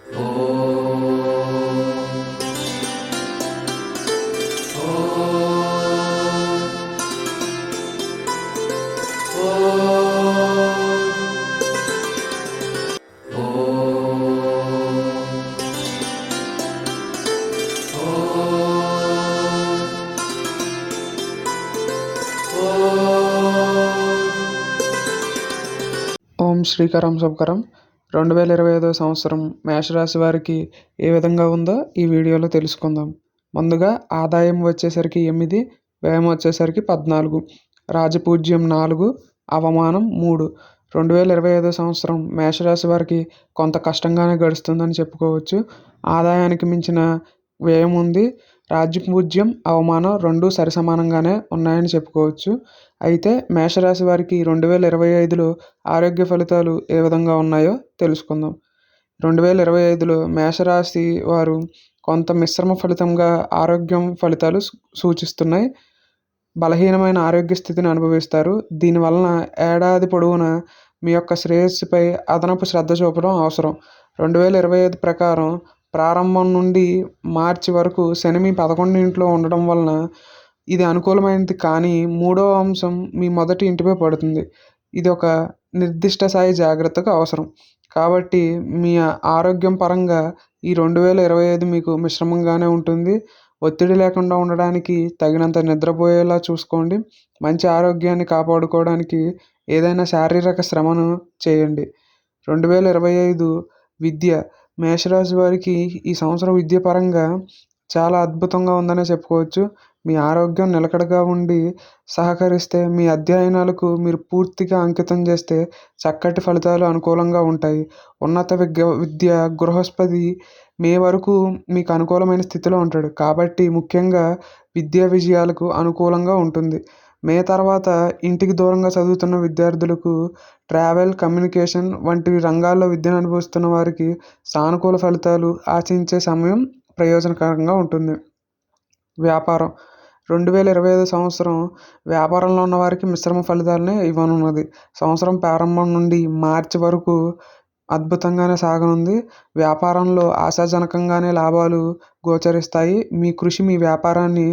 ఓం శ్రీకరం శుభకరం 2025 సంవత్సరం మేషరాశి వారికి ఏ విధంగా ఉందో ఈ వీడియోలో తెలుసుకుందాం. ముందుగా ఆదాయం వచ్చేసరికి 8, వ్యయం వచ్చేసరికి 14, రాజపూజ్యం 4, అవమానం 3. 2025 సంవత్సరం మేషరాశి వారికి కొంత కష్టంగానే గడుస్తుందని చెప్పుకోవచ్చు. ఆదాయానికి మించిన వ్యయం ఉంది. రాజ్యపూజ్యం, అవమానం 2 సరిసమానంగానే ఉన్నాయని చెప్పుకోవచ్చు. అయితే మేషరాశి వారికి 2025లో ఆరోగ్య ఫలితాలు ఏ విధంగా ఉన్నాయో తెలుసుకుందాం. 2025లో మేషరాశి వారు కొంత మిశ్రమ ఫలితంగా ఆరోగ్యం ఫలితాలు సూచిస్తున్నాయి. బలహీనమైన ఆరోగ్య స్థితిని అనుభవిస్తారు. దీనివలన ఏడాది పొడవునా మీ యొక్క శ్రేయస్సుపై అదనపు శ్రద్ధ చూపడం అవసరం. 2025 ప్రకారం ప్రారంభం నుండి మార్చి వరకు శని మీ 11వ ఇంట్లో ఉండడం వలన ఇది అనుకూలమైనది, కానీ 3వ అంశం మీ మొదటి ఇంటిపై పడుతుంది. ఇది ఒక నిర్దిష్ట స్థాయి జాగ్రత్తకు అవసరం. కాబట్టి మీ ఆరోగ్యం పరంగా ఈ 2025 మీకు మిశ్రమంగానే ఉంటుంది. ఒత్తిడి లేకుండా ఉండడానికి తగినంత నిద్రపోయేలా చూసుకోండి. మంచి ఆరోగ్యాన్ని కాపాడుకోవడానికి ఏదైనా శారీరక శ్రమను చేయండి. 2025 విద్య. మేషరాశి వారికి ఈ సంవత్సరం విద్య పరంగా చాలా అద్భుతంగా ఉందనే చెప్పుకోవచ్చు. మీ ఆరోగ్యం నిలకడగా ఉండి సహకరిస్తే, మీ అధ్యయనాలకు మీరు పూర్తిగా అంకితం చేస్తే చక్కటి ఫలితాలు అనుకూలంగా ఉంటాయి. ఉన్నత విద్య బృహస్పతి మే వరకు మీకు అనుకూలమైన స్థితిలో ఉంటాడు. కాబట్టి ముఖ్యంగా విద్యా విజయాలకు అనుకూలంగా ఉంటుంది. మే తర్వాత ఇంటికి దూరంగా చదువుతున్న విద్యార్థులకు, ట్రావెల్, కమ్యూనికేషన్ వంటి రంగాల్లో విద్యను అనుభవిస్తున్న వారికి సానుకూల ఫలితాలు ఆశించే సమయం ప్రయోజనకరంగా ఉంటుంది. వ్యాపారం. 2025 సంవత్సరం వ్యాపారంలో ఉన్న వారికి మిశ్రమ ఫలితాలనే ఇవ్వనున్నది. సంవత్సరం ప్రారంభం నుండి మార్చి వరకు అద్భుతంగానే సాగనుంది. వ్యాపారంలో ఆశాజనకంగానే లాభాలు గోచరిస్తాయి. మీ కృషి మీ వ్యాపారాన్ని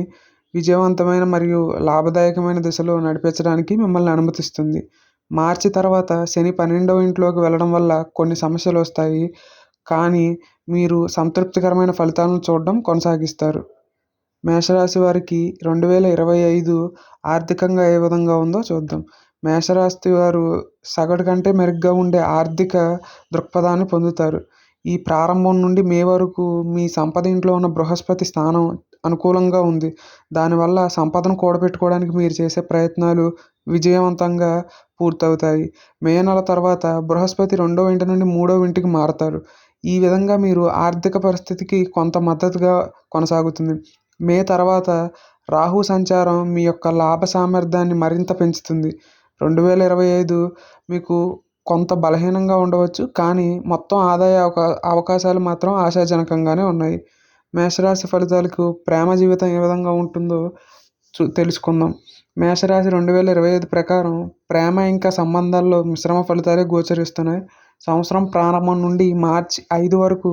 విజయవంతమైన మరియు లాభదాయకమైన దిశలో నడిపించడానికి మిమ్మల్ని అనుమతిస్తుంది. మార్చి తర్వాత శని 12వ ఇంట్లోకి వెళ్ళడం వల్ల కొన్ని సమస్యలు వస్తాయి, కానీ మీరు సంతృప్తికరమైన ఫలితాలను చూడడం కొనసాగిస్తారు. మేషరాశి వారికి 2025 ఆర్థికంగా ఏ విధంగా ఉందో చూద్దాం. మేషరాశి వారు సగటు కంటే మెరుగ్గా ఉండే ఆర్థిక దృక్పథాన్ని పొందుతారు. ఈ ప్రారంభం నుండి మే వరకు మీ సంపద ఇంట్లో ఉన్న బృహస్పతి స్థానం అనుకూలంగా ఉంది. దానివల్ల సంపదను కూడబెట్టుకోవడానికి మీరు చేసే ప్రయత్నాలు విజయవంతంగా పూర్తవుతాయి. మే నెల తర్వాత బృహస్పతి 2వ ఇంటి నుండి 3వ ఇంటికి మారతారు. ఈ విధంగా మీరు ఆర్థిక పరిస్థితికి కొంత మద్దతుగా కొనసాగుతుంది. మే తర్వాత రాహు సంచారం మీ యొక్క లాభ సామర్థ్యాన్ని మరింత పెంచుతుంది. 2025 మీకు కొంత బలహీనంగా ఉండవచ్చు, కానీ మొత్తం ఆదాయ అవకాశాలు మాత్రం ఆశాజనకంగానే ఉన్నాయి. మేషరాశి ఫలితాలకు ప్రేమ జీవితం ఏ విధంగా ఉంటుందో తెలుసుకుందాం. మేషరాశి 2025 ప్రకారం ప్రేమ ఇంకా సంబంధాల్లో మిశ్రమ ఫలితాలే గోచరిస్తున్నాయి. సంవత్సరం ప్రారంభం నుండి మార్చి 5 వరకు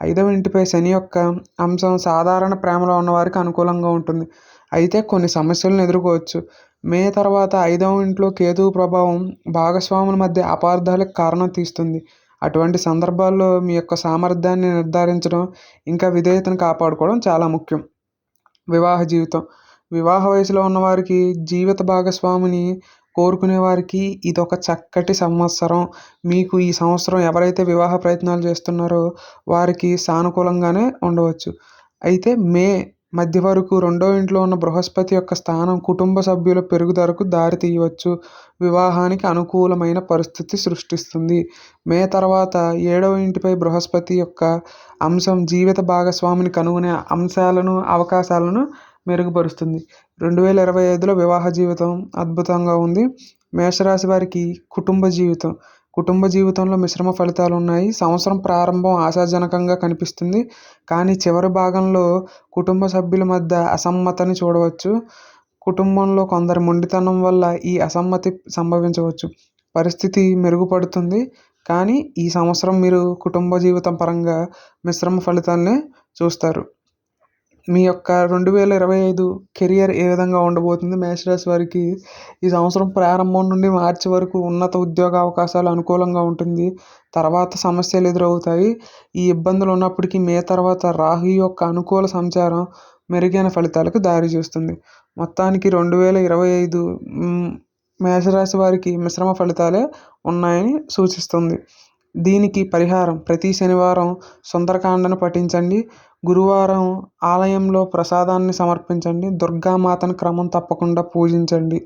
5వ ఇంటిపై శని యొక్క అంశం సాధారణ ప్రేమలో ఉన్నవారికి అనుకూలంగా ఉంటుంది. అయితే కొన్ని సమస్యలను ఎదుర్కోవచ్చు. మే తర్వాత 5వ ఇంట్లో కేతువు ప్రభావం భాగస్వాముల మధ్య అపార్థాలకు కారణం తీస్తుంది. అటువంటి సందర్భాల్లో మీ యొక్క సామర్థ్యాన్ని నిర్ధారించడం, ఇంకా విధేయతను కాపాడుకోవడం చాలా ముఖ్యం. వివాహ జీవితం. వివాహ వయసులో ఉన్నవారికి, జీవిత భాగస్వామిని కోరుకునే వారికి ఇదొక చక్కటి సంవత్సరం. మీకు ఈ సంవత్సరం ఎవరైతే వివాహ ప్రయత్నాలు చేస్తున్నారో వారికి సానుకూలంగానే ఉండవచ్చు. అయితే మే మధ్య వరకు 2వ ఇంట్లో ఉన్న బృహస్పతి యొక్క స్థానం కుటుంబ సభ్యుల పెరుగుదలకు దారి తీయవచ్చు. వివాహానికి అనుకూలమైన పరిస్థితి సృష్టిస్తుంది. మే తర్వాత 7వ ఇంటిపై బృహస్పతి యొక్క అంశం జీవిత భాగస్వామిని కనుగొనే అంశాలను, అవకాశాలను మెరుగుపరుస్తుంది. 2025లో వివాహ జీవితం అద్భుతంగా ఉంది. మేషరాశి వారికి కుటుంబ జీవితంలో మిశ్రమ ఫలితాలు ఉన్నాయి. సంవత్సరం ప్రారంభం ఆశాజనకంగా కనిపిస్తుంది, కానీ చివరి భాగంలో కుటుంబ సభ్యుల మధ్య అసమ్మతిని చూడవచ్చు. కుటుంబంలో కొందరి మొండితనం వల్ల ఈ అసమ్మతి సంభవించవచ్చు. పరిస్థితి మెరుగుపడుతుంది, కానీ ఈ సంవత్సరం మీరు కుటుంబ జీవితం పరంగా మిశ్రమ ఫలితాలనే చూస్తారు. మీ యొక్క 2025 కెరియర్ ఏ విధంగా ఉండబోతుంది? మేషరాశి వారికి ఈ సంవత్సరం ప్రారంభం నుండి మార్చి వరకు ఉన్నత ఉద్యోగ అవకాశాలు అనుకూలంగా ఉంటుంది. తర్వాత సమస్యలు ఎదురవుతాయి. ఈ ఇబ్బందులు ఉన్నప్పటికీ మే తర్వాత రాహు యొక్క అనుకూల సంచారం మెరుగైన ఫలితాలకు దారి చేస్తుంది. మొత్తానికి 2025 మేషరాశి వారికి మిశ్రమ ఫలితాలే ఉన్నాయని సూచిస్తుంది. దీనికి పరిహారం ప్రతి శనివారం సుందరకాండను పఠించండి. గురువారం ఆలయంలో ప్రసాదాన్ని సమర్పించండి. దుర్గామాతను క్రమం తప్పకుండా పూజించండి.